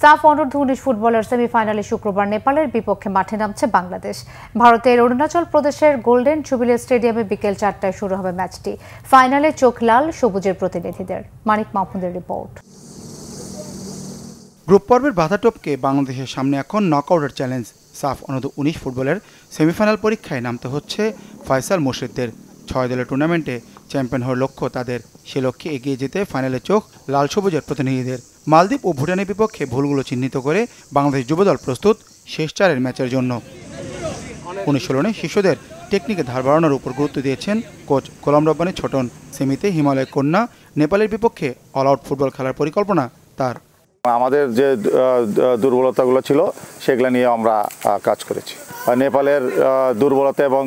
সাফ অনূর্ধ্ব-19 ফুটবলের সেমিফাইনালে শুক্রবার নেপালের বিপক্ষে মাঠে নামছে বাংলাদেশ। ভারতের অরুণাচল প্রদেশের গোল্ডেন জুবিলি স্টেডিয়ামে বিকেল 4টায় শুরু হবে ম্যাচটি। ফাইনালে চোখ লাল সবুজের প্রতিনিধিদের। মানিক মাহমুদের রিপোর্ট। গ্রুপ পর্বের বাধা টপকে বাংলাদেশের সামনে এখন নকআউটের চ্যালেঞ্জ। সাফ অনূর্ধ্ব-19 ফুটবলের সেমিফাইনাল পরীক্ষায় নামতে হচ্ছে ফয়সাল মুর্শিদদের। 6 দলের টুর্নামেন্টে চ্যাম্পিয়ন হওয়ার লক্ষ্য তাদের। সে লক্ষ্যে এগিয়ে যেতে ফাইনালে চোখ লাল সবুজের প্রতিনিধিদের। মালদ্বীপ ও ভুটানের বিপক্ষে ভুলগুলো চিহ্নিত করে বাংলাদেশ যুবদল প্রস্তুত শেষ 4 ম্যাচের জন্য। অনুশীলনে শিশুদের টেকনিকে ধার বাড়ানোর উপর গুরুত্ব দিয়েছেন কোচ গোলাম রব্বানী ছোটন। সেমিতে হিমালয় কন্যা নেপালের বিপক্ষে অল আউট ফুটবল খেলার পরিকল্পনা তার। আমাদের যে দুর্বলতাগুলো ছিল সেগুলো নিয়ে আমরা কাজ করেছি। নেপালের দুর্বলতা এবং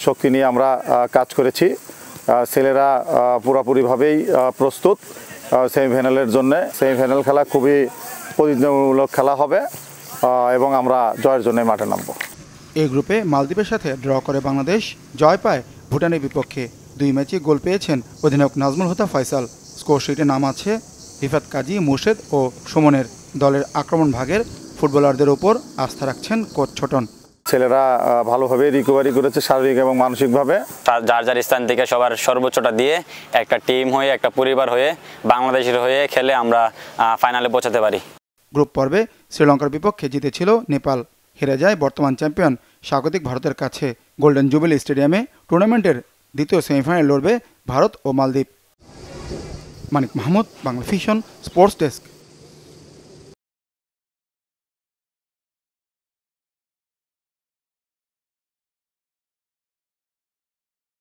শক্তি নিয়ে আমরা কাজ করেছি। ছেলেরা পুরোপুরিভাবেই প্রস্তুত সেমিফাইনালের জন্য। সেমিফাইনাল খেলা খুবই প্রতিযোগিতামূলক খেলা হবে এবং আমরা জয়ের জন্য মাঠে নামব। এই গ্রুপে মালদ্বীপের সাথে ড্র করে বাংলাদেশ জয় পায় ভুটানের বিপক্ষে। 2 ম্যাচে গোল পেয়েছেন অধিনায়ক নাজমুল হুদা ফয়সাল। স্কোর শিটে নাম আছে রিফাত কাজী, মুর্শেদ ও সুমনের। দলের আক্রমণ ভাগের ফুটবলারদের উপর আস্থা রাখছেন কোচ ছোটন। ছেলেরা ভালোভাবে রিকভারি করেছে শারীরিক এবং মানসিকভাবে। যার যার স্থান থেকে সবার সর্বোচ্চটা দিয়ে একটা টিম হয়ে, একটা পরিবার হয়ে, বাংলাদেশের হয়ে খেলে আমরা ফাইনালে পৌঁছাতে পারি। গ্রুপ পর্বে শ্রীলঙ্কার বিপক্ষে জিতেছিল নেপাল। হেরে যায় বর্তমান চ্যাম্পিয়ন স্বাগতিক ভারতের কাছে। গোল্ডেন জুবিলি স্টেডিয়ামে টুর্নামেন্টের দ্বিতীয় সেমিফাইনাল লড়বে ভারত ও মালদ্বীপ। Manik Mahmud, Bangla vision, sports desk.